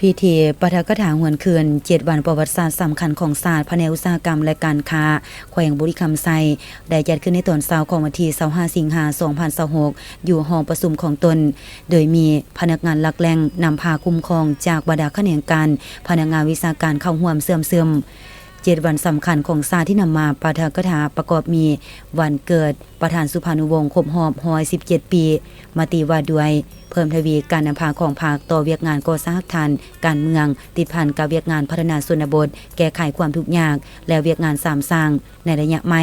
พิธีปาฐกถาหวนคืน7 วันประวัติศาสตร์สำคัญของศาสตร์แผนกอุตสาหกรรมและการค้าแขวงบุรีคำไซได้จัดขึ้นในตอนเช้าของวันที่25สิงหาคม2026อยู่ห้องประชุมของตนโดยมีพนักงานหลักแหล่งนำพาคุ้มครองจากบรรดาแขนงการพนักงานวิชาการเข้าร่วมเสื่อม7 วันสำคัญของศาสตร์ที่นำมาปาฐกถาประกอบมีวันเกิดประธานสุภานุวงศ์ครบรอบ117 ปีมาตีว่าด้วยเพิ่มทวีการนำพาของภาคต่อเวียกงานก่อสร้างฐานการเมืองติดพันกับเวียกงานพัฒนาชนบทแก้ไขความทุกข์ยากและเวียกงานสามสร้างในระยะใหม่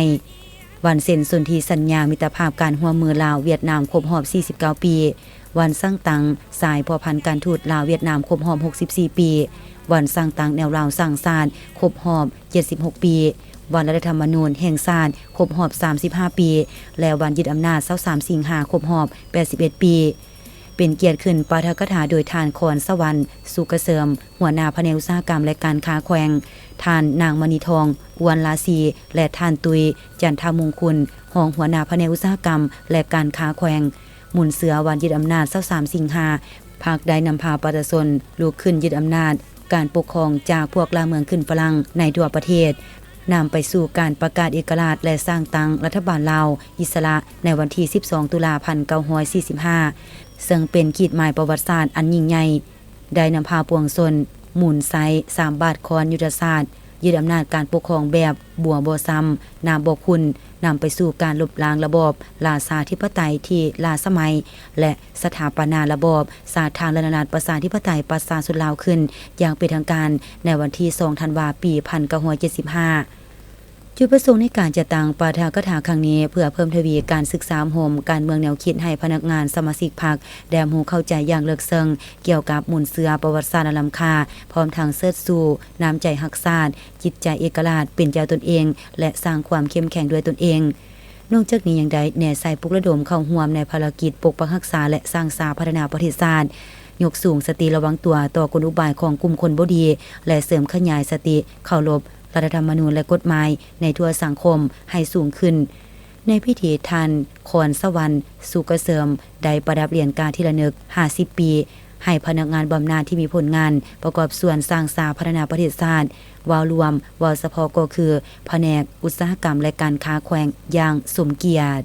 วันเซ็นสนธิสัญญามิตรภาพการร่วมมือลาวเวียดนามครบรอบ49 ปีวันสร้างตังสายพัวพันการทูตลาวเวียดนามครบรอบ64 ปีวันสร้างตังแนวราวสร้างศาสตร์ครบรอบ76 ปีวันรัฐธรรมนูญแห่งชาติครบรอบ35 ปีและวันยึดอำนาจ23สิงหาคมครบรอบ81 ปีเป็นเกียรติขึ้นปาฐกถาโดยทานคอนสวรรค์สุกเกษมหัวหน้าแผนกอุตสาหกรรมและการค้าแขวงทานนางมณีทองอวนลาซีและทานตุยจันทมงคลรองหัวหน้าแผนกอุตสาหกรรมและการค้าแขวงหมุนเสือวันยึดอำนาจ23สิงหาภาคได้นำพาประชาชนลุกขึ้นยึดอำนาจการปกครองจากพวกลาเมืองขึ้นฝรั่งในทั่วประเทศนำไปสู่การประกาศเอกราชและสร้างตั้งรัฐบาลลาวอิสระในวันที่12 ตุลาคม 1945ซึ่งเป็นขีดหมายประวัติศาสตร์อันยิ่งใหญ่ได้นำพาปวงชนหมุนไซ3 บาทคอนยุทธศาสตร์ยึดอำนาจการปกครองแบบบัวบ่ซ้ำนาบ่คุณนำไปสู่การลบล้างระบอบราชาธิปไตยที่ล้าสมัยและสถาปนาระบอบสาธารณรัฐประชาธิปไตยประชาชนลาวขึ้นอย่างเป็นทางการในวันที่2 ธันวาคม ปี1975จุดประสงค์ในการจัดตั้งปาฐกถาครั้งนี้เพื่อเพิ่มทวีการศึกษาโฮมการเมืองแนวคิดให้พนักงานสมาชิกพรรคได้รู้เข้าใจอย่างลึกซึ้งเกี่ยวกับหมุนเสือประวัติศาสตร์อันล้ำค่าพร้อมทั้งเชิดสู่น้ำใจรักชาติจิตใจเอกราชเป็นเจ้าตนเองและสร้างความเข้มแข็งด้วยตนเองนอกจากนี้ยังได้แนใส่ปลุกระดมเข้าร่วมในภารกิจปกปักรักษาและสร้างสาพัฒนาประเทศชาติยกสูงสติระวังตัวต่อกลอุบายของกลุ่มคนบ่ดีและเสริมขยายสติเคารพรัฐธรรมนูญและกฎหมายในทั่วสังคมให้สูงขึ้นในพิธีทานคอนสวรรค์สุกเกษมได้ประดับเหรียญกาที่ระลึก50 ปีให้พนักงานบำนาญที่มีผลงานประกอบส่วนสร้างสาพัฒนาประเทศชาติวาวรวมวาวเฉพาะก็คือแผนกอุตสาหกรรมและการค้าแขวงอย่างสมเกียรติ